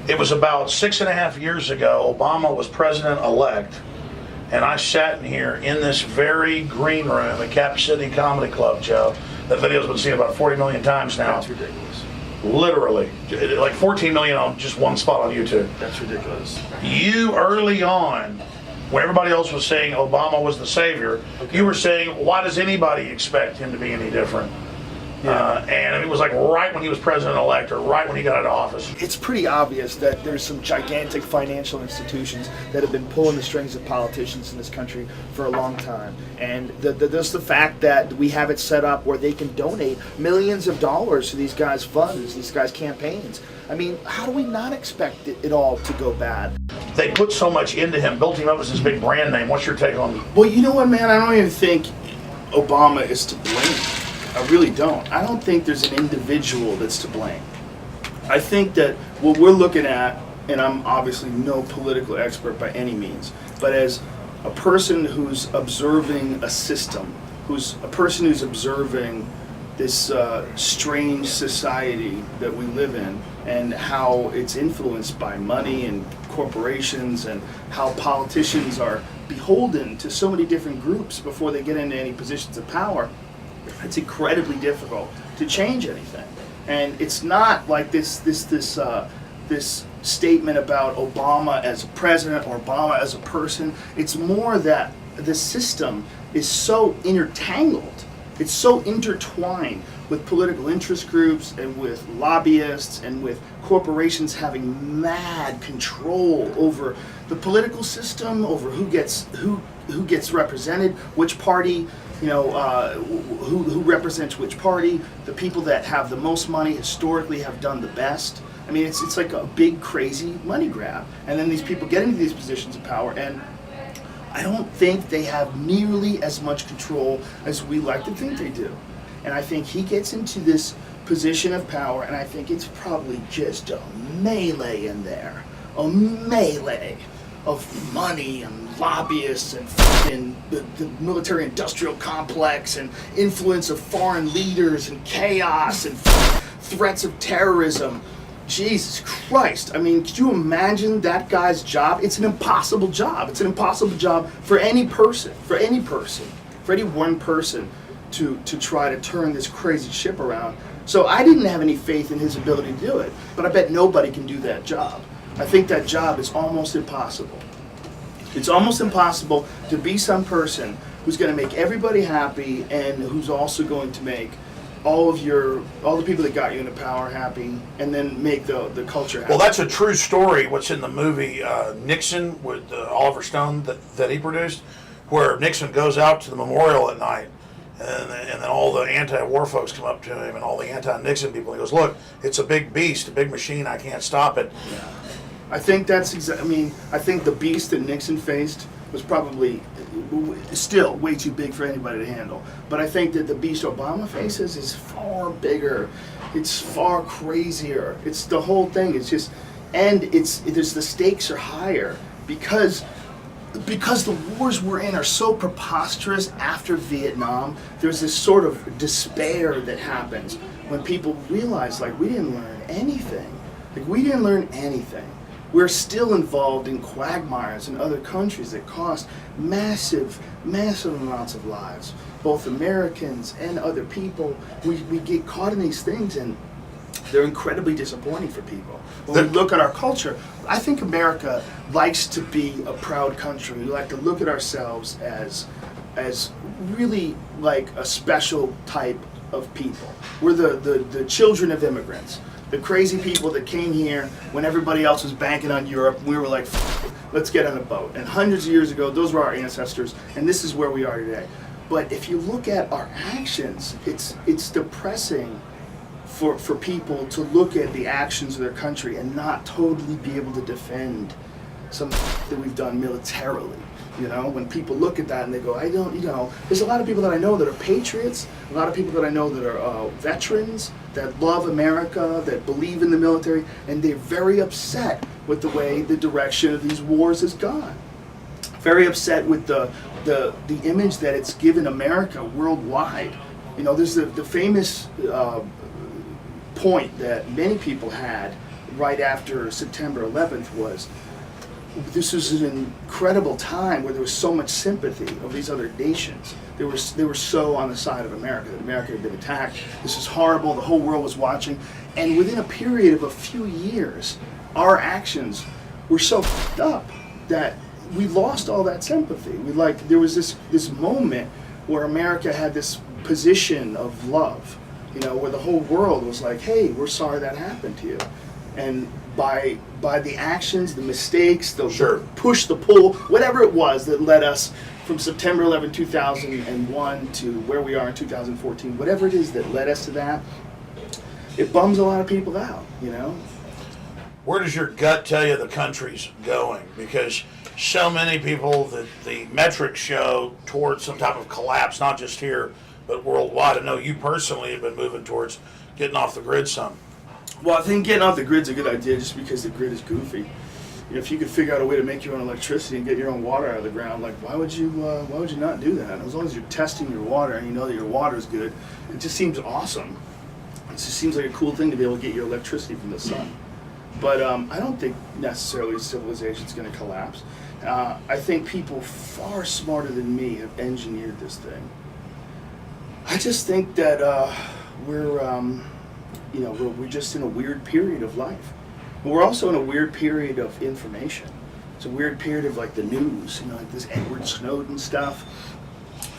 It was about 6.5 years ago, Obama was president-elect, and I sat in here in this very green room at Cap City Comedy Club, Joe. That video's been seen about 40 million times now. That's ridiculous. Literally. Like 14 million on just one spot on YouTube. That's ridiculous. You, early on, when everybody else was saying Obama was the savior, you were saying, why does anybody expect him to be any different? And it was like right when he was president-elect, or right when he got out of office. It's pretty obvious that there's some gigantic financial institutions that have been pulling the strings of politicians in this country for a long time. And just the fact that we have it set up where they can donate millions of dollars to these guys' funds, these guys' campaigns. I mean, how do we not expect it all to go bad? They put so much into him, built him up as this big brand name. What's your take on it? Well, you know what, man? I don't even think Obama is to blame. I really don't. I don't think there's an individual that's to blame. I think that what we're looking at, and I'm obviously no political expert by any means, but as a person who's observing a system, who's a person who's observing this strange society that we live in, and how it's influenced by money and corporations, and how politicians are beholden to so many different groups before they get into any positions of power. It's incredibly difficult to change anything, and it's not like this statement about Obama as a president or Obama as a person. It's more that the system is so intertangled, it's so intertwined with political interest groups and with lobbyists and with corporations having mad control over the political system, over who gets represented, which party. You know, who represents which party. The people that have the most money historically have done the best. I mean, it's like a big, crazy money grab. And then these people get into these positions of power, and I don't think they have nearly as much control as we like to think they do. And I think he gets into this position of power, and I think it's probably just a melee in there. A melee of money and lobbyists and fucking the military industrial complex and influence of foreign leaders and chaos and threats of terrorism. Jesus Christ. I mean, could you imagine that guy's job? It's an impossible job. It's an impossible job for any person, for any one person to try to turn this crazy ship around. So I didn't have any faith in his ability to do it, but I bet nobody can do that job. I think that job is almost impossible. It's almost impossible to be some person who's going to make everybody happy and who's also going to make all the people that got you into power happy, and then make the culture happy. Well, that's a true story. What's in the movie Nixon with Oliver Stone that he produced, where Nixon goes out to the memorial at night, and then all the anti-war folks come up to him, and all the anti-Nixon people. He goes, "Look, it's a big beast, a big machine. I can't stop it." Yeah. I think that's I mean, I think the beast that Nixon faced was probably still way too big for anybody to handle. But I think that the beast Obama faces is far bigger. It's far crazier. It's the whole thing. It's just, and there's the stakes are higher because the wars we're in are so preposterous after Vietnam. There's this sort of despair that happens when people realize, like, we didn't learn anything. Like, we didn't learn anything. We're still involved in quagmires in other countries that cost massive amounts of lives. Both Americans and other people, we get caught in these things, and they're incredibly disappointing for people. When we look at our culture, I think America likes to be a proud country. We like to look at ourselves as really like a special type of people. We're the children of immigrants. The crazy people that came here when everybody else was banking on Europe. We were like, let's get on a boat. And hundreds of years ago, those were our ancestors, and this is where we are today. But if you look at our actions, it's depressing for people to look at the actions of their country and not totally be able to defend some that we've done militarily. You know, when people look at that and they go, I don't, you know, there's a lot of people that I know that are patriots, a lot of people that I know that are veterans, that love America, that believe in the military, and they're very upset with the way the direction of these wars has gone. Very upset with the image that it's given America worldwide. You know, there's the famous point that many people had right after September 11th was, this was an incredible time where there was so much sympathy of these other nations. They were so on the side of America, that America had been attacked. This is horrible, the whole world was watching. And within a period of a few years, our actions were so f***ed up that we lost all that sympathy. There was this moment where America had this position of love, you know, where the whole world was like, hey, we're sorry that happened to you. And by the actions, the mistakes, the push, the pull, whatever it was that led us from September 11, 2001 to where we are in 2014, whatever it is that led us to that, it bums a lot of people out, you know? Where does your gut tell you the country's going? Because so many people, the metrics show towards some type of collapse, not just here, but worldwide. I know you personally have been moving towards getting off the grid some. Well, I think getting off the grid's a good idea just because the grid is goofy. You know, if you could figure out a way to make your own electricity and get your own water out of the ground, like why would you not do that? As long as you're testing your water and you know that your water is good, it just seems awesome. It just seems like a cool thing to be able to get your electricity from the sun. But I don't think necessarily civilization's going to collapse. I think people far smarter than me have engineered this thing. I just think that we're just in a weird period of life. But we're also in a weird period of information. It's a weird period of like the news, you know, like this Edward Snowden stuff,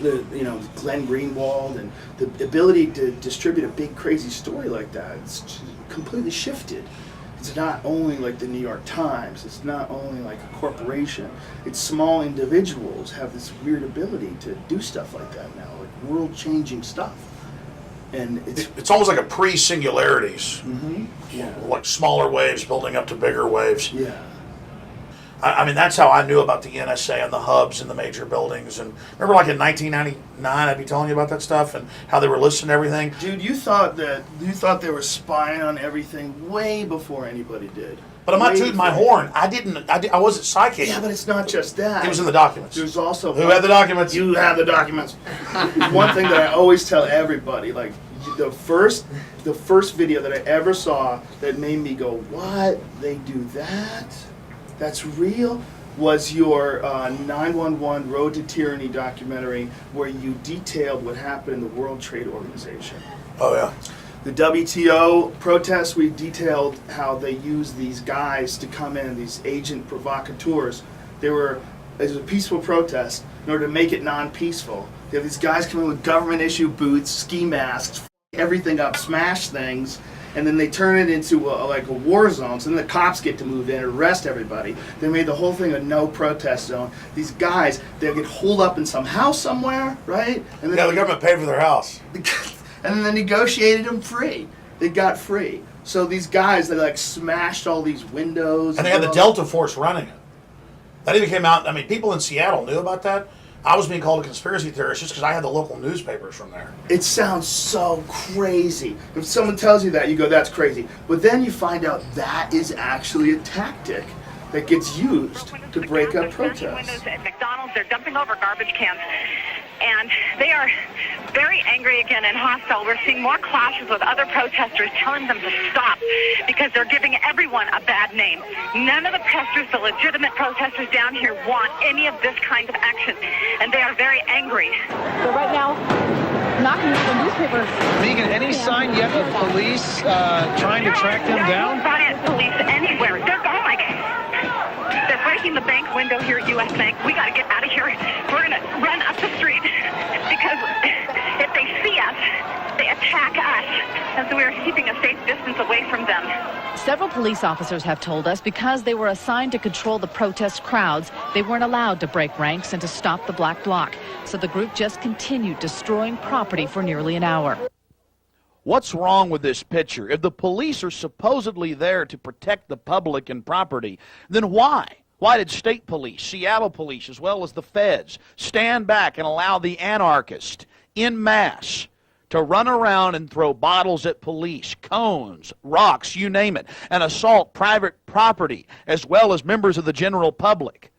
Glenn Greenwald, and the ability to distribute a big crazy story like that. It's completely shifted. It's not only like the New York Times, it's not only like a corporation, it's small individuals have this weird ability to do stuff like that now, like world-changing stuff. And it's almost like a pre-singularities, like smaller waves building up to bigger waves. Yeah. I mean, that's how I knew about the NSA and the hubs in the major buildings. And remember, like in 1999, I'd be telling you about that stuff and how they were listening to everything. Dude, you thought they were spying on everything way before anybody did. But I'm not tooting my horn. I wasn't psychic. Yeah, but it's not just that. It was in the documents. There's also who had the documents? You have the documents. One thing that I always tell everybody, like the first video that I ever saw that made me go, "What? They do that? That's real?" was your 911 Road to Tyranny documentary, where you detailed what happened in the World Trade Organization. Oh yeah. The WTO protests, we detailed how they used these guys to come in, these agent provocateurs. It was a peaceful protest. In order to make it non-peaceful, they have these guys come in with government-issue boots, ski masks, f*** everything up, smash things, and then they turn it into a war zone. So then the cops get to move in, arrest everybody. They made the whole thing a no protest zone. These guys, they'll get holed up in some house somewhere, right? And then the government paid for their house. And then they negotiated them free. They got free. So these guys, they like smashed all these windows. And they had the Delta Force running it. That even came out. I mean, people in Seattle knew about that. I was being called a conspiracy theorist just because I had the local newspapers from there. It sounds so crazy. If someone tells you that, you go, that's crazy. But then you find out that is actually a tactic that gets used to break up protests. Windows at McDonald's, they're dumping over garbage cans. And they are very angry again and hostile. We're seeing more clashes with other protesters telling them to stop because they're giving everyone a bad name. None of the protesters, the legitimate protesters down here, want any of this kind of action. And they are very angry. So right now, knocking at the newspapers. Megan, any sign yet of police trying to track them down? No sign of police anywhere. They're breaking the bank window here at U.S. Bank. We got to get out of here. We're going to run up the street because if they see us, they attack us. And so we're keeping a safe distance away from them. Several police officers have told us because they were assigned to control the protest crowds, they weren't allowed to break ranks and to stop the black bloc. So the group just continued destroying property for nearly an hour. What's wrong with this picture? If the police are supposedly there to protect the public and property, then why? Why did state police, Seattle police, as well as the feds, stand back and allow the anarchists en masse to run around and throw bottles at police, cones, rocks, you name it, and assault private property as well as members of the general public?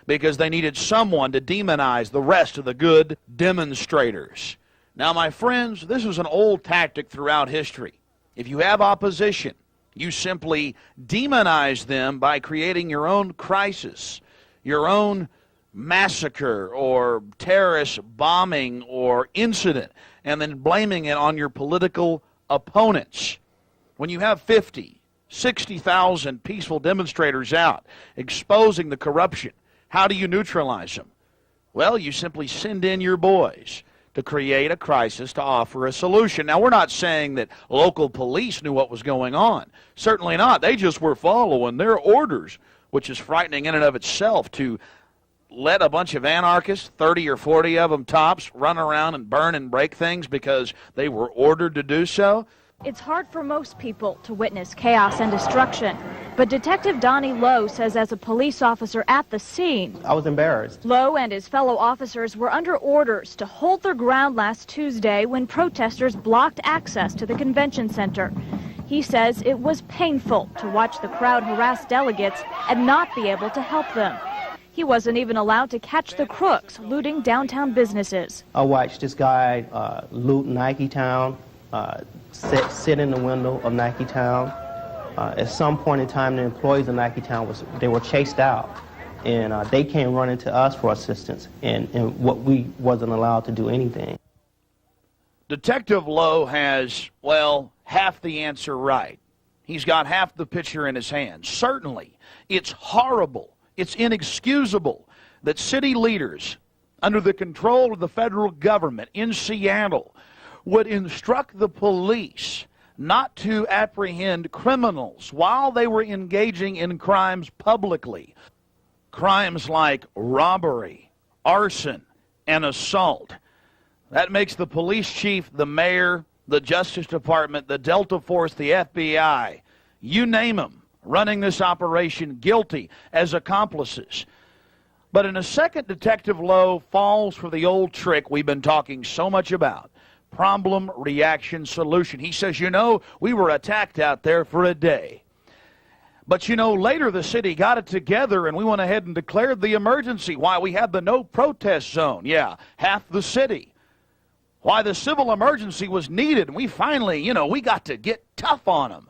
Because they needed someone to demonize the rest of the good demonstrators. Now, my friends, this is an old tactic throughout history. If you have opposition, you simply demonize them by creating your own crisis, your own massacre or terrorist bombing or incident, and then blaming it on your political opponents. When you have 50, 60,000 peaceful demonstrators out exposing the corruption, how do you neutralize them? Well, you simply send in your boys to create a crisis, to offer a solution. Now, we're not saying that local police knew what was going on. Certainly not. They just were following their orders, which is frightening in and of itself, to let a bunch of anarchists, 30 or 40 of them tops, run around and burn and break things because they were ordered to do so. It's hard for most people to witness chaos and destruction, but Detective Donnie Lowe says as a police officer at the scene, I was embarrassed. Lowe and his fellow officers were under orders to hold their ground last Tuesday when protesters blocked access to the convention center. He says it was painful to watch the crowd harass delegates and not be able to help them. He wasn't even allowed to catch the crooks looting downtown businesses. I watched this guy loot Nike Town, sit in the window of Nike Town. At some point in time, the employees of Nike Town were chased out, and they came running to us for assistance, and what we wasn't allowed to do anything. Detective Lowe has, well, half the answer right. He's got half the picture in his hands. Certainly, it's horrible. It's inexcusable that city leaders, under the control of the federal government in Seattle, would instruct the police not to apprehend criminals while they were engaging in crimes publicly. Crimes like robbery, arson, and assault. That makes the police chief, the mayor, the Justice Department, the Delta Force, the FBI, you name them, running this operation guilty as accomplices. But in a second, Detective Lowe falls for the old trick we've been talking so much about. Problem, reaction, solution. He says, we were attacked out there for a day. But, later the city got it together and we went ahead and declared the emergency. Why? We had the no protest zone. Yeah, half the city. Why? The civil emergency was needed. And we finally, we got to get tough on them.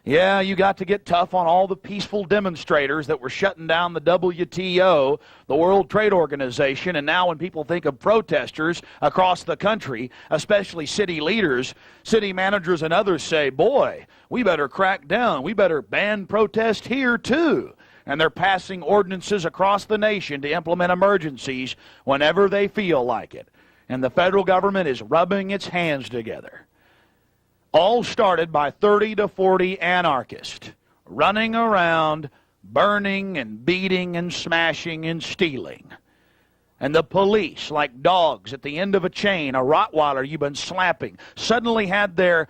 Yeah, you got to get tough on all the peaceful demonstrators that were shutting down the WTO, the World Trade Organization, and now when people think of protesters across the country, especially city leaders, city managers and others say, boy, we better crack down, we better ban protest here too. And they're passing ordinances across the nation to implement emergencies whenever they feel like it. And the federal government is rubbing its hands together. All started by 30 to 40 anarchists running around, burning and beating and smashing and stealing. And the police, like dogs at the end of a chain, a Rottweiler you've been slapping, suddenly had their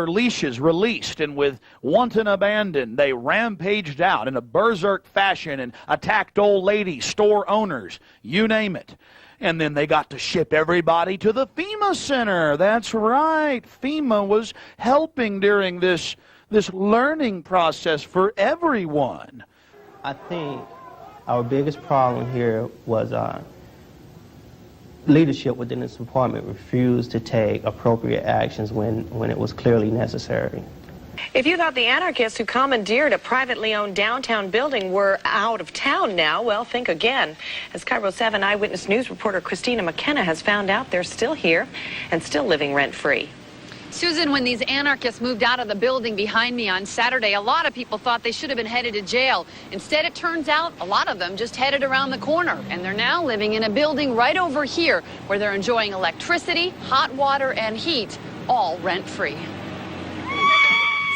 leashes released, and with wanton abandon, they rampaged out in a berserk fashion and attacked old ladies, store owners, you name it. And then they got to ship everybody to the FEMA center. That's right. FEMA was helping during this learning process for everyone. I think our biggest problem here was leadership within this department refused to take appropriate actions when it was clearly necessary. If you thought the anarchists who commandeered a privately owned downtown building were out of town now, well, think again. As Cairo 7 Eyewitness News reporter Christina McKenna has found out, they're still here and still living rent-free. Susan, when these anarchists moved out of the building behind me on Saturday, a lot of people thought they should have been headed to jail. Instead, it turns out a lot of them just headed around the corner, and they're now living in a building right over here where they're enjoying electricity, hot water, and heat, all rent-free.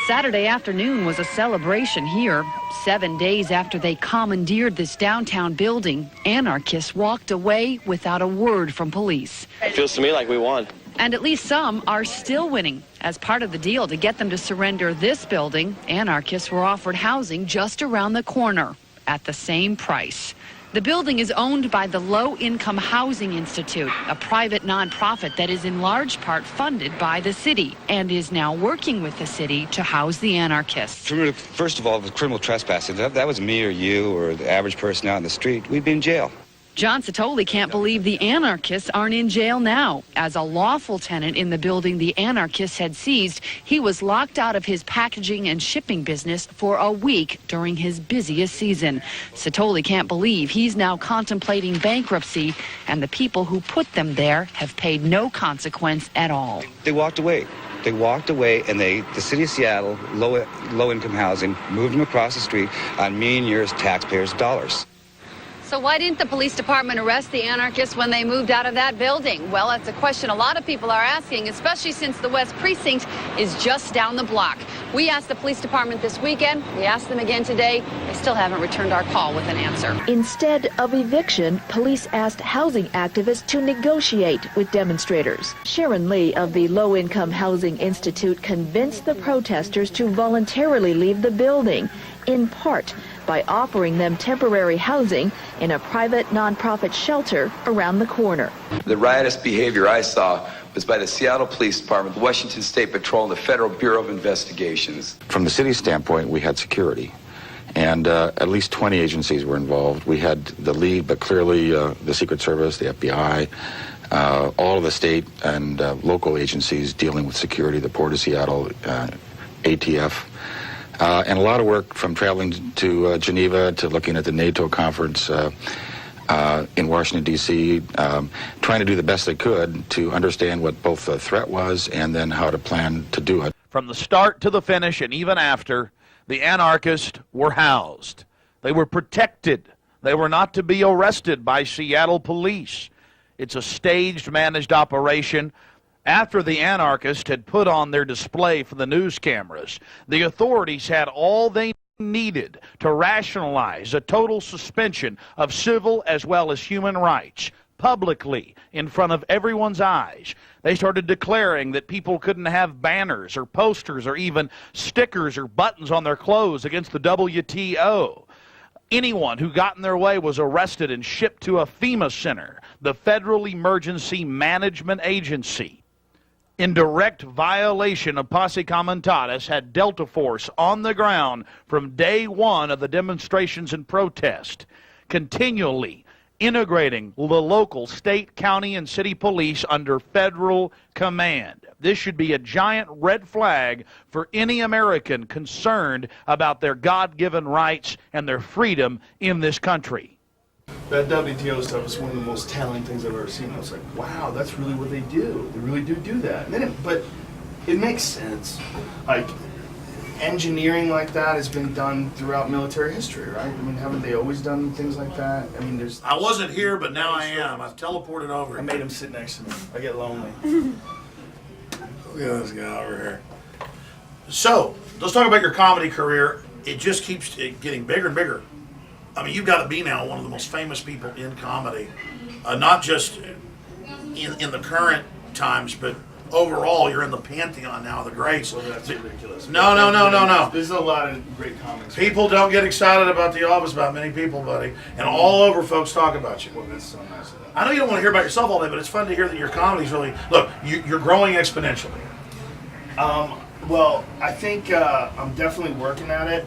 Saturday afternoon was a celebration here. 7 days after they commandeered this downtown building, anarchists walked away without a word from police. It feels to me like we won. And at least some are still winning. As part of the deal to get them to surrender this building, anarchists were offered housing just around the corner at the same price. The building is owned by the Low Income Housing Institute, a private nonprofit that is in large part funded by the city and is now working with the city to house the anarchists. First of all, with criminal trespassing, that was me or you or the average person out in the street, we'd be in jail. John Satoli can't believe the anarchists aren't in jail now. As a lawful tenant in the building the anarchists had seized, he was locked out of his packaging and shipping business for a week during his busiest season. Satoli can't believe he's now contemplating bankruptcy, and the people who put them there have paid no consequence at all. They walked away. They walked away, and the city of Seattle, low-income housing, moved them across the street on me and yours taxpayers' dollars. So why didn't the police department arrest the anarchists when they moved out of that building? Well, that's a question a lot of people are asking, especially since the West Precinct is just down the block. We asked the police department this weekend. We asked them again today. They still haven't returned our call with an answer. Instead of eviction, police asked housing activists to negotiate with demonstrators. Sharon Lee of the Low Income Housing Institute convinced the protesters to voluntarily leave the building, in part by offering them temporary housing in a private nonprofit shelter around the corner. The riotous behavior I saw was by the Seattle Police Department, the Washington State Patrol, and the Federal Bureau of Investigations. From the city's standpoint, we had security, and at least 20 agencies were involved. We had the lead, but clearly the Secret Service, the FBI, all of the state and local agencies dealing with security, the Port of Seattle, ATF. And a lot of work from traveling to Geneva to looking at the NATO conference in Washington, D.C., trying to do the best they could to understand what both the threat was and then how to plan to do it. From the start to the finish and even after, the anarchists were housed. They were protected. They were not to be arrested by Seattle police. It's a staged, managed operation. After the anarchists had put on their display for the news cameras, the authorities had all they needed to rationalize a total suspension of civil as well as human rights publicly in front of everyone's eyes. They started declaring that people couldn't have banners or posters or even stickers or buttons on their clothes against the WTO. Anyone who got in their way was arrested and shipped to a FEMA center, the Federal Emergency Management Agency. In direct violation of Posse Comitatus, had Delta Force on the ground from day one of the demonstrations and protest, continually integrating the local state, county, and city police under federal command. This should be a giant red flag for any American concerned about their God-given rights and their freedom in this country. That WTO stuff is one of the most telling things I've ever seen. I was like, wow, that's really what they do. They really do that. And then but it makes sense. Like, engineering like that has been done throughout military history, right? I mean, haven't they always done things like that? I mean, there's... I wasn't here, but now I am. I've teleported over. I made him sit next to me. I get lonely. Look at this guy over here. So, let's talk about your comedy career. It just keeps getting bigger and bigger. I mean, you've got to be now one of the most famous people in comedy, not just in the current times, but overall. You're in the pantheon now of the greats. Well, that's ridiculous. No. There's a lot of great comics. People don't get excited about The Office about many people, buddy, and all over folks talk about you. Well, that's so nice of them. I know you don't want to hear about yourself all day, but it's fun to hear that your comedy's really look. You're growing exponentially. Well, I think I'm definitely working at it.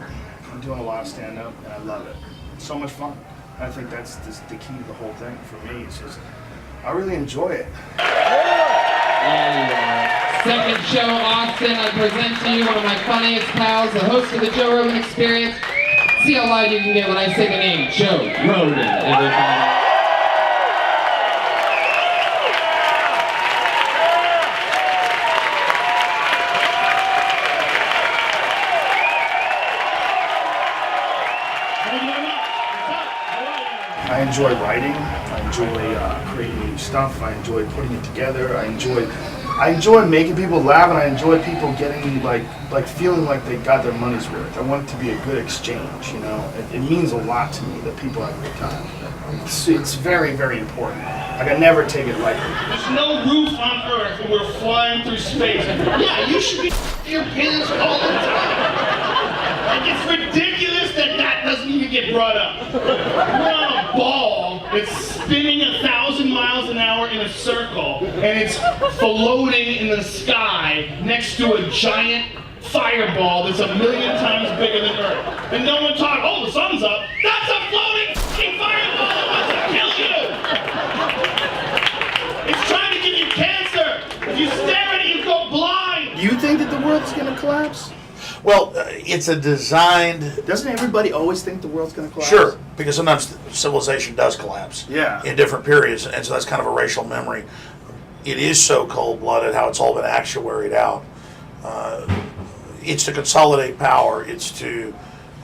I'm doing a lot of stand-up, and I love it. It's so much fun. I think that's the key to the whole thing for me. It's just, I really enjoy it. Second show, Austin. I present to you one of my funniest pals, the host of the Joe Rogan Experience. See how loud you can get when I say the name Joe Rogan, everybody. I enjoy writing. I enjoy creating new stuff. I enjoy putting it together. I enjoy making people laugh, and I enjoy people getting like feeling like they got their money's worth. I want it to be a good exchange. You know, it means a lot to me that people have a good time. It's very, very important. Like, I never take it lightly. There's no roof on Earth, and we're flying through space. Yeah, you should be your pants all the time. Like, it's ridiculous that doesn't even get brought up. We're on a ball that's spinning 1,000 miles an hour in a circle, and it's floating in the sky next to a giant fireball that's 1,000,000 times bigger than Earth. And no one talked, oh, the sun's up. That's a floating fireball that wants to kill you! You stare at it, you go blind. Do you think that the world's going to collapse? Well, it's a designed. Doesn't everybody always think the world's going to collapse? Sure, because sometimes civilization does collapse. Yeah. In different periods, and so that's kind of a racial memory. It is so cold-blooded how it's all been actuaried out. It's to consolidate power. It's to,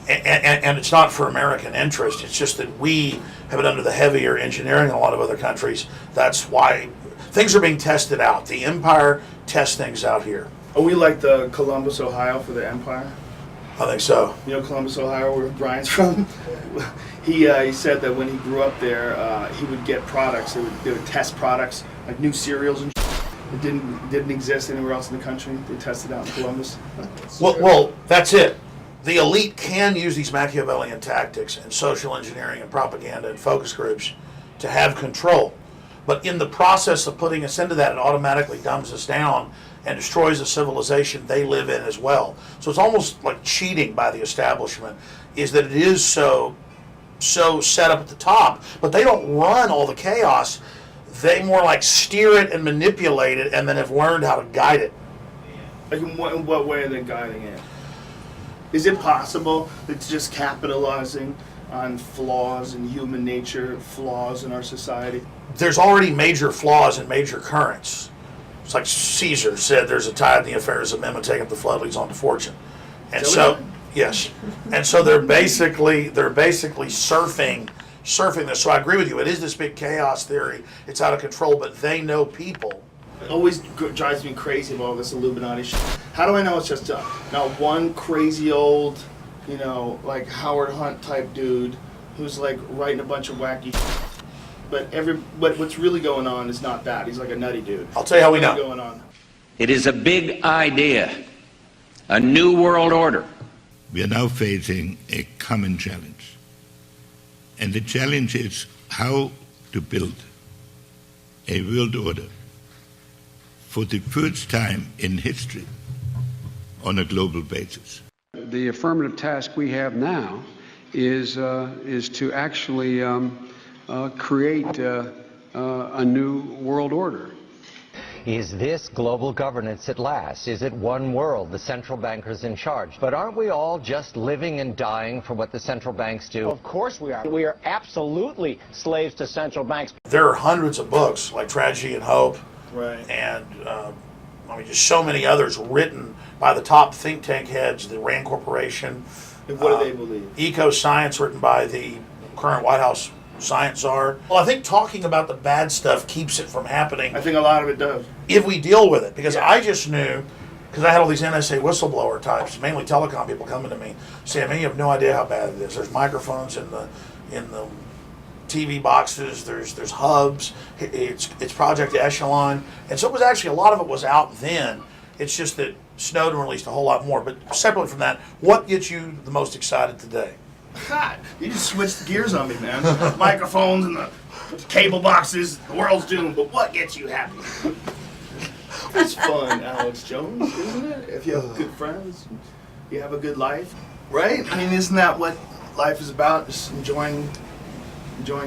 and it's not for American interest. It's just that we have been under the heavier engineering in a lot of other countries. That's why things are being tested out. The empire tests things out here. Are we like the Columbus, Ohio for the empire? I think so. You know Columbus, Ohio, where Brian's from? He said that when he grew up there, he would get products. They would test products, like new cereals and that didn't exist anywhere else in the country. They tested out in Columbus. Well, that's it. The elite can use these Machiavellian tactics and social engineering and propaganda and focus groups to have control. But in the process of putting us into that, it automatically dumbs us down and destroys the civilization they live in as well. So it's almost like cheating by the establishment, is that it is so set up at the top, but they don't run all the chaos. They more like steer it and manipulate it, and then have learned how to guide it. Like in what way are they guiding it? Is it possible that it's just capitalizing on flaws in human nature, flaws in our society? There's already major flaws and major currents. It's like Caesar said, there's a tide in the affairs of men when taking up the flood leads on to fortune. And so, yes. And so they're basically surfing this. So I agree with you. It is this big chaos theory. It's out of control, but they know people. It always drives me crazy about all this Illuminati shit. How do I know it's just not one crazy old, like Howard Hunt type dude who's like writing a bunch of wacky shit. But what's really going on is not that. He's like a nutty dude. I'll tell you how we know. Going on. It is a big idea, a new world order. We are now facing a common challenge. And the challenge is how to build a world order for the first time in history on a global basis. The affirmative task we have now is to actually create a new world order. Is this global governance at last? Is it one world, the central bankers in charge? But aren't we all just living and dying for what the central banks do? Of course we are. We are absolutely slaves to central banks. There are hundreds of books like Tragedy and Hope, right, and just so many others written by the top think tank heads, the RAND Corporation. And what do they believe? Eco-Science, written by the current White House science czar. Well, I think talking about the bad stuff keeps it from happening. I think a lot of it does. If we deal with it. Because I just knew, because I had all these NSA whistleblower types, mainly telecom people coming to me, saying, man, you have no idea how bad it is. There's microphones in the TV boxes, there's hubs, it's Project Echelon. And so it was actually, a lot of it was out then. It's just that Snowden released a whole lot more. But separately from that, what gets you the most excited today? God, you just switched gears on me, man. Microphones and the cable boxes, the world's doomed, but what gets you happy? It's fun, Alex Jones, isn't it? If you have good friends, you have a good life, right? I mean, isn't that what life is about? Just enjoying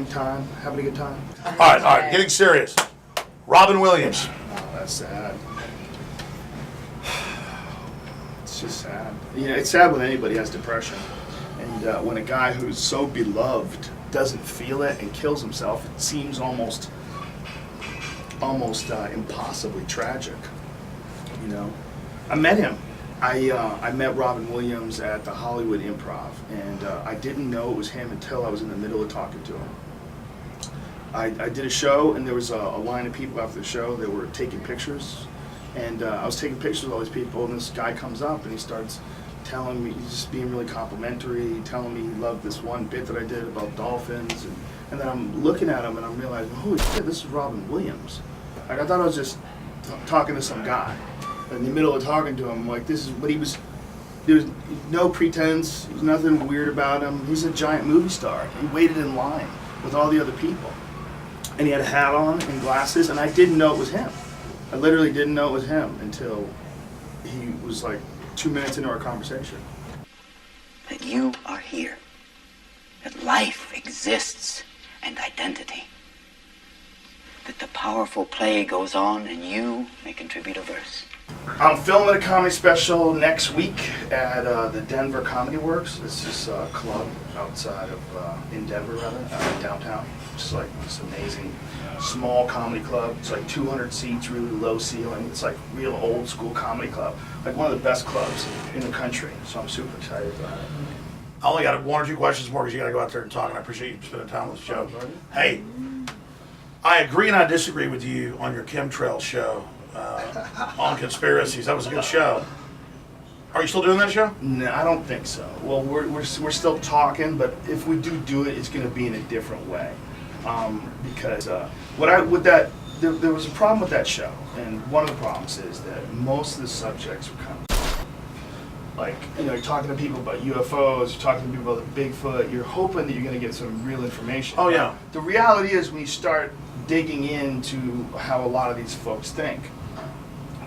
time, having a good time. All right, getting serious. Robin Williams. Oh, that's sad. It's just sad. It's sad when anybody has depression. And when a guy who's so beloved doesn't feel it and kills himself, it seems almost impossibly tragic. I met him. I met Robin Williams at the Hollywood Improv, and I didn't know it was him until I was in the middle of talking to him. I did a show, and there was a line of people after the show that were taking pictures, and I was taking pictures of all these people, and this guy comes up and he starts telling me, he's just being really complimentary, telling me he loved this one bit that I did about dolphins, and then I'm looking at him and I'm realizing, holy shit, this is Robin Williams. Like, I thought I was just talking to some guy. In the middle of talking to him, like, this is what he was. There was no pretense, there was nothing weird about him. He's a giant movie star. He waited in line with all the other people. And he had a hat on and glasses, and I didn't know it was him. I literally didn't know it was him until he was like 2 minutes into our conversation. That you are here. That life exists and identity. that the powerful play goes on and you may contribute a verse. I'm filming a comedy special next week at the Denver Comedy Works. It's this club outside of, in Denver rather, downtown. It's like this amazing small comedy club. It's like 200 seats, really low ceiling. It's like real old school comedy club. Like one of the best clubs in the country. So I'm super excited about it. I only got one or two questions more because you got to go out there and talk, and I appreciate you spending time with the show. Hey, I agree and I disagree with you on your chemtrail show on conspiracies. That was a good show. Are you still doing that show? No, I don't think so. Well, we're still talking, but if we do it, it's going to be in a different way. Because there was a problem with that show, and one of the problems is that most of the subjects were kind of like, you're talking to people about UFOs, you're talking to people about the Bigfoot, you're hoping that you're going to get some real information. Oh, yeah. The reality is when you start digging into how a lot of these folks think,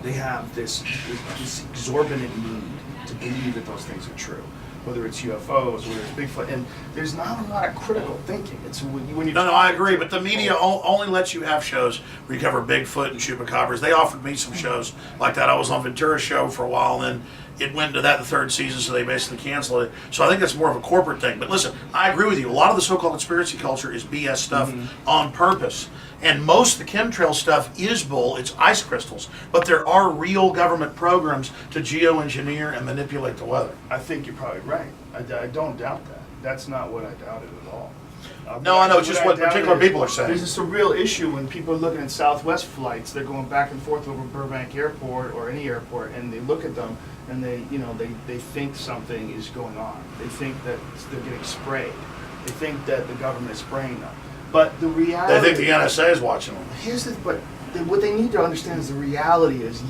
they have this exorbitant need to believe that those things are true. Whether it's UFOs, whether it's Bigfoot, and there's not a lot of critical thinking. It's when you No, I agree, but the media only lets you have shows where you cover Bigfoot and chupacabras. They offered me some shows like that. I was on Ventura's show for a while, and then it went to that the third season, so they basically canceled it. So I think that's more of a corporate thing. But listen, I agree with you. A lot of the so-called conspiracy culture is BS stuff on purpose. And most of the chemtrail stuff is bull. It's ice crystals. But there are real government programs to geoengineer and manipulate the weather. I think you're probably right. I don't doubt that. That's not what I doubted at all. No, I know. It's just what particular people are saying. There's just a real issue when people are looking at Southwest flights. They're going back and forth over Burbank Airport or any airport, and they look at them and they think something is going on. They think that they're getting sprayed. They think that the government is spraying them. But the reality... They think the NSA is watching them. What they need to understand is the reality is,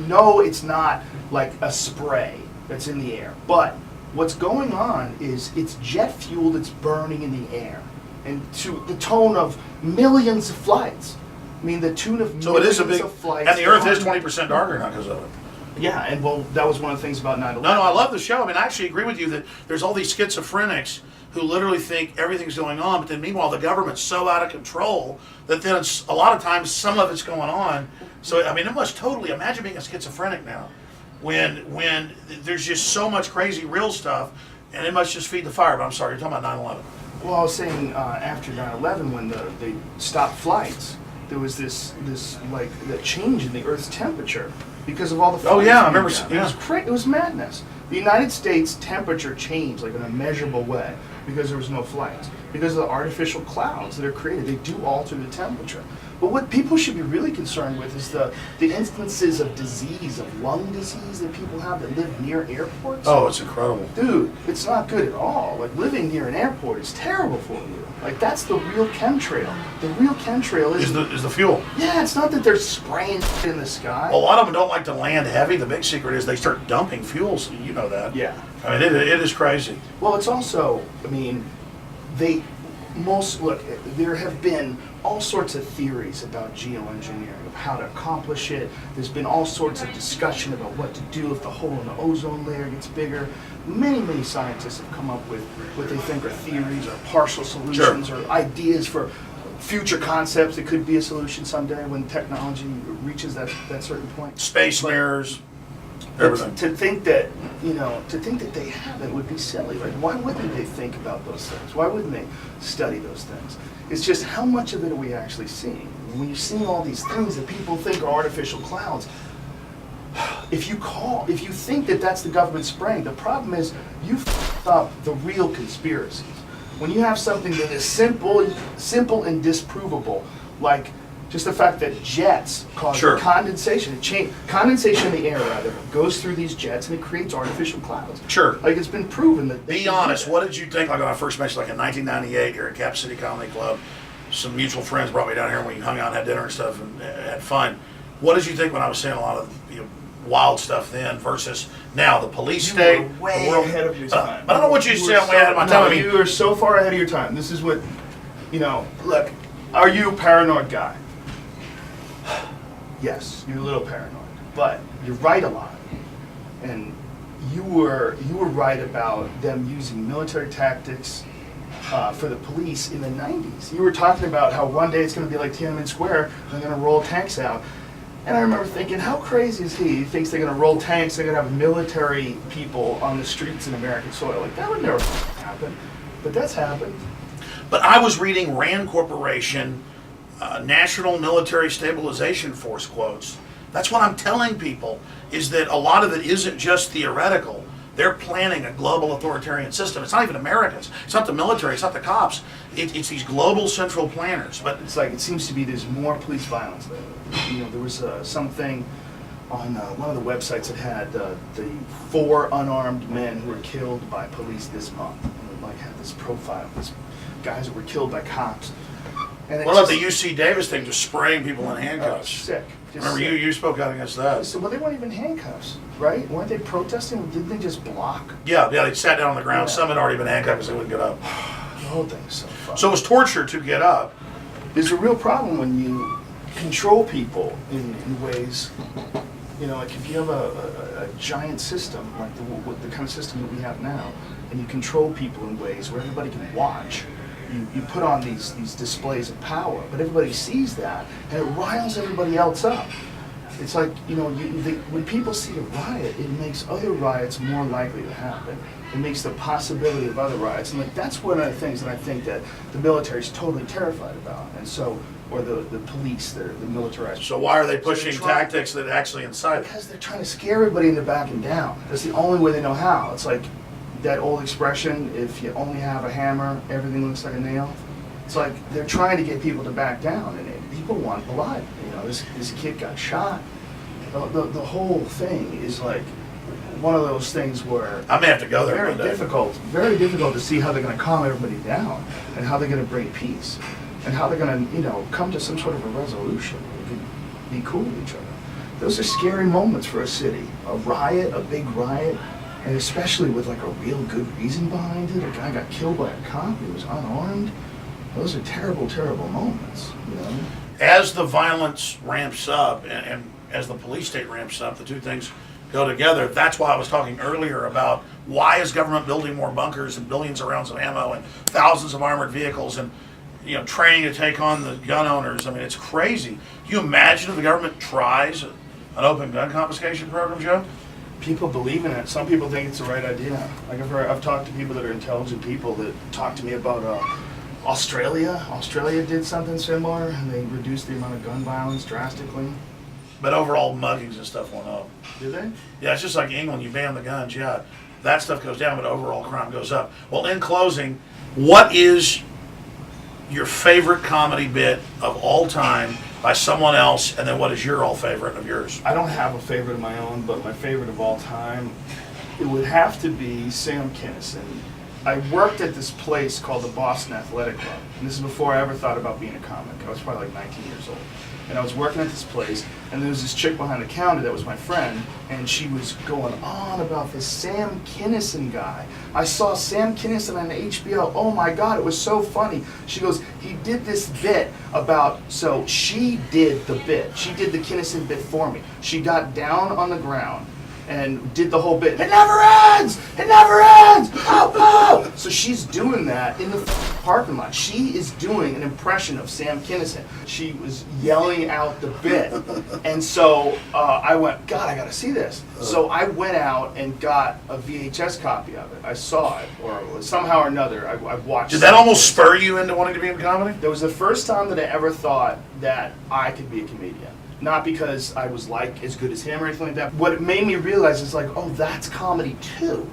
no, it's not like a spray that's in the air. But what's going on is it's jet fuel that's burning in the air. And to the tone of millions of flights. I mean, the tune of so it is a big, of flights. And the Earth is 20% darker now because of it. Yeah, and well, that was one of the things about 9/11. No, I love the show. I mean, I actually agree with you that there's all these schizophrenics who literally think everything's going on, but then meanwhile the government's so out of control that then it's, a lot of times some of it's going on. So, I mean, it must totally, imagine being a schizophrenic now when there's just so much crazy real stuff, and it must just feed the fire. But I'm sorry, you're talking about 9/11. Well, I was saying after 9/11 when they stopped flights, there was this like the change in the Earth's temperature because of all the flights. Oh yeah, I remember. Yeah. It was madness. The United States temperature changed like in a measurable way because there was no flights. Because of the artificial clouds that are created, they do alter the temperature. But what people should be really concerned with is the instances of disease, of lung disease that people have that live near airports. Oh, it's incredible. Dude, it's not good at all. Like living near an airport is terrible for you. Like that's the real chemtrail. The real chemtrail is the fuel. Yeah, it's not that they're spraying in the sky. A lot of them don't like to land heavy. The big secret is they start dumping fuels. You know that. Yeah. I mean, it is crazy. Well, it's also, I mean, there have been all sorts of theories about geoengineering, of how to accomplish it. There's been all sorts of discussion about what to do if the hole in the ozone layer gets bigger. Many scientists have come up with what they think are theories or partial solutions or ideas for future concepts that could be a solution someday when technology reaches that certain point. Space mirrors. Everything. To think that they haven't would be silly. Like, why wouldn't they think about those things? Why wouldn't they study those things? It's just how much of it are we actually seeing? When you're seeing all these things that people think are artificial clouds, if you think that that's the government spraying, the problem is you f***ed up the real conspiracies. When you have something that is simple and disprovable, like just the fact that jets cause condensation. Condensation in the air, rather, goes through these jets and it creates artificial clouds. Sure. Like it's been proven that. Be honest. What did you think? Like when I first met you, like in 1998, here at Cap City Comedy Club, some mutual friends brought me down here and we hung out, and had dinner and stuff, and had fun. What did you think when I was saying a lot of wild stuff then versus now? The police state, you were way ahead of your time. I don't know what you said. I'm way ahead of my time. I mean, you were so far ahead of your time. This is what, look. Are you a paranoid guy? Yes, you're a little paranoid, but you're right a lot, and you were right about them using military tactics for the police in the 90s. You were talking about how one day it's going to be like Tiananmen Square, and they're going to roll tanks out. And I remember thinking, how crazy is he? He thinks they're going to roll tanks, they're going to have military people on the streets in American soil. Like, that would never happen. But that's happened. But I was reading RAND Corporation, National Military Stabilization Force quotes. That's what I'm telling people, is that a lot of it isn't just theoretical. They're planning a global authoritarian system. It's not even Americans. It's not the military. It's not the cops. It's these global central planners. But it's like, it seems to be there's more police violence lately. You know, there was something on one of the websites that had the 4 unarmed men who were killed by police this month. And it like had this profile, these guys that were killed by cops. And what about the UC Davis thing, just spraying people in handcuffs? Sick. Remember, you spoke out against that. So, well, they weren't even handcuffs, right? Weren't they protesting? Didn't they just block? Yeah, they sat down on the ground. Yeah. Some had already been handcuffed because they wouldn't get up. The whole thing is so fun. So it was torture to get up. There's a real problem when you control people in ways, you know, like if you have a giant system, like the kind of system that we have now, and you control people in ways where everybody can watch, you put on these displays of power, but everybody sees that, and it riles everybody else up. It's like, you know, when people see a riot, it makes other riots more likely to happen. It makes the possibility of other riots, and like that's one of the things that I think that the military is totally terrified about, and so, or the police, the militarized. So why are they pushing tactics that actually incite it? Because they're trying to scare everybody into backing down. That's the only way they know how. It's like that old expression, if you only have a hammer, everything looks like a nail. It's like they're trying to get people to back down, and people want blood. You know, this kid got shot. The whole thing is like one of those things where I may have to go there. Very difficult to see how they're going to calm everybody down, and how they're going to bring peace, and how they're going to, you know, come to some sort of a resolution. We can be cool with each other. Those are scary moments for a city. A riot, a big riot. And especially with like a real good reason behind it. A guy got killed by a cop, he was unarmed. Those are terrible, terrible moments, you know? As the violence ramps up and as the police state ramps up, the two things go together. That's why I was talking earlier about why is government building more bunkers and billions of rounds of ammo and thousands of armored vehicles and, you know, training to take on the gun owners. I mean, it's crazy. Can you imagine if the government tries an open gun confiscation program, Joe? People believe in it. Some people think it's the right idea. Like I've talked to people that are intelligent people that talk to me about Australia. Australia did something similar, and they reduced the amount of gun violence drastically. But overall muggings and stuff went up. Did they? Yeah, it's just like England. You ban the guns, yeah, that stuff goes down, but overall crime goes up. Well, in closing, what is your favorite comedy bit of all time by someone else, and then what is your all favorite of yours? I don't have a favorite of my own, but my favorite of all time, it would have to be Sam Kinison. I worked at this place called the Boston Athletic Club, and this is before I ever thought about being a comic. I was probably like 19 years old. And I was working at this place, and there was this chick behind the counter that was my friend, and she was going on about this Sam Kinison guy. I saw Sam Kinison on HBO. Oh my God, it was so funny. She goes, he did this bit about, so she did the bit. She did the Kinison bit for me. She got down on the ground and did the whole bit. It never ends! It never ends! Oh, oh! So she's doing that in the parking lot. She is doing an impression of Sam Kinison. She was yelling out the bit. And so I went, God, I gotta see this. So I went out and got a VHS copy of it. I saw it, or somehow or another, I watched it. Did that almost spur you into wanting to be in comedy? That was the first time that I ever thought that I could be a comedian. Not because I was like as good as him or anything like that. What it made me realize is like, oh, that's comedy too.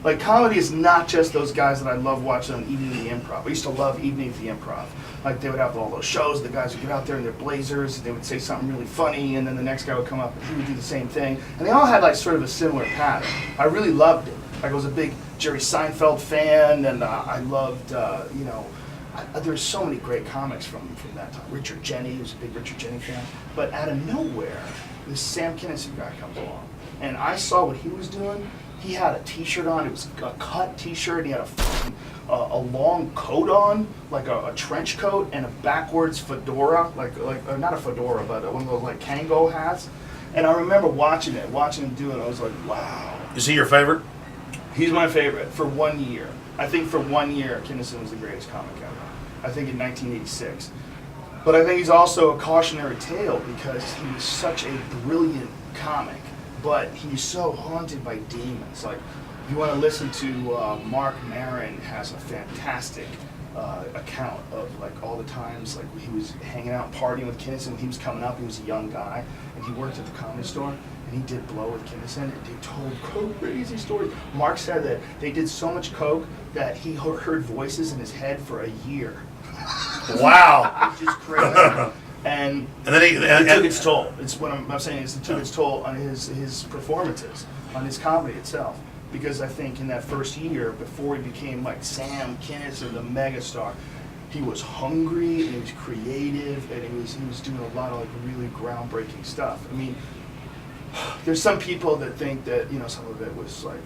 Like comedy is not just those guys that I love watching on Evening at the Improv. I used to love Evening at the Improv. Like they would have all those shows, the guys would get out there in their blazers, they would say something really funny, and then the next guy would come up and he would do the same thing. And they all had like sort of a similar pattern. I really loved it. Like I was a big Jerry Seinfeld fan, and I loved, you know, there's so many great comics from that time. Richard Jeni, who's a big Richard Jeni fan. But out of nowhere, this Sam Kinison guy comes along. And I saw what he was doing. He had a t-shirt on. It was a cut t-shirt. He had a long coat on, like a trench coat, and a backwards fedora, like not a fedora, but one of those like Kango hats. And I remember watching him do it. I was like, wow. Is he your favorite? He's my favorite for 1 year. I think for 1 year, Kinison was the greatest comic ever. I think in 1986. But I think he's also a cautionary tale because he was such a brilliant comic, but he's so haunted by demons. Like, if you want to listen to Mark Maron has a fantastic account of like all the times like he was hanging out partying with Kinison when he was coming up. He was a young guy and he worked at the Comedy Store and he did blow with Kinison and they told crazy stories. Mark said that they did so much coke that he heard voices in his head for a year. Wow. Which is crazy. And then it took its toll. It's what I'm saying is it took its toll on his performances, on his comedy itself. Because I think in that first year, before he became like Sam Kinison, the megastar, he was hungry and he was creative and he was doing a lot of like really groundbreaking stuff. I mean, there's some people that think that, you know, some of it was like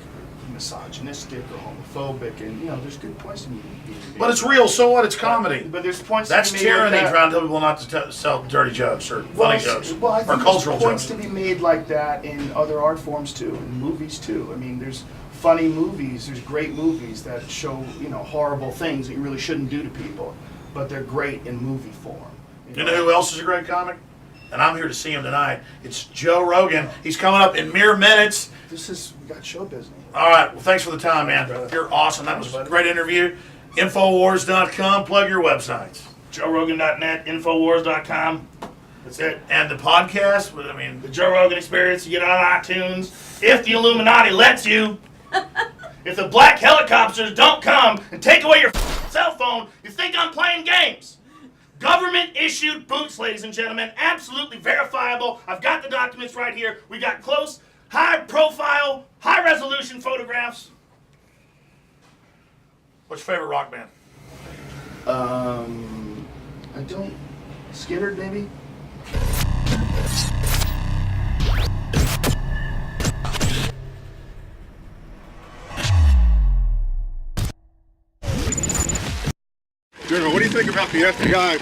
misogynistic or homophobic, and you know, there's good points to be made. But it's real, so what? It's comedy. But there's points That's to be made. tyranny, Like trying to tell people not to tell dirty jokes or funny jokes Well, I or think cultural there's points jokes. to be made like that in other art forms too, in movies too. I mean, there's funny movies, there's great movies that show, you know, horrible things that you really shouldn't do to people, but they're great in movie form. You know who else is a great comic? And I'm here to see him tonight. It's Joe Rogan. He's coming up in mere minutes. We got show business. All right. Well, thanks for the time, man. You're awesome. That was a great interview. Infowars.com. Plug your websites. JoeRogan.net, Infowars.com. That's it. And the podcast. I mean, the Joe Rogan Experience. You get it on iTunes. If the Illuminati lets you. If the black helicopters don't come and take away your cell phone, you think I'm playing games. Government-issued boots, ladies and gentlemen, absolutely verifiable. I've got the documents right here. We got close, high-profile, high-resolution photographs. What's your favorite rock band? I don't... Skynyrd, maybe? General, what do you think about the FBI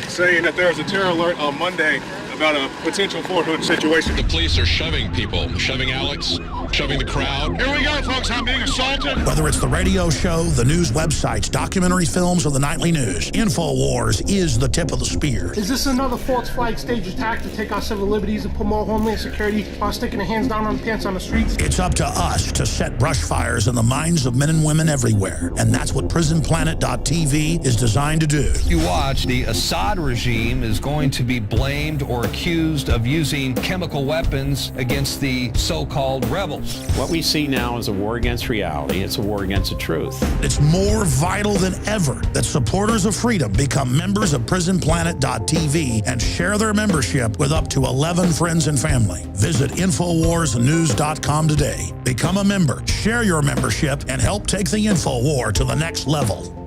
saying that there was a terror alert on Monday about a potential Fort Hood situation? The police are shoving people, shoving Alex, shoving the crowd. Here we go, folks. I'm being assaulted. Whether it's the radio show, the news websites, documentary films, or the nightly news, InfoWars is the tip of the spear. Is this another false flag stage attack to take our civil liberties and put more homeland security while sticking their hands down on the pants on the streets? It's up to us to set brush fires in the minds of men and women everywhere. And that's what PrisonPlanet.tv is designed to do. You watch, the Assad regime is going to be blamed or accused of using chemical weapons against the so-called rebels. What we see now is a war against reality. It's a war against the truth. It's more vital than ever that supporters of freedom become members of PrisonPlanet.tv and share their membership with up to 11 friends and family. Visit InfoWarsNews.com today. Become a member, share your membership, and help take the InfoWar to the next level.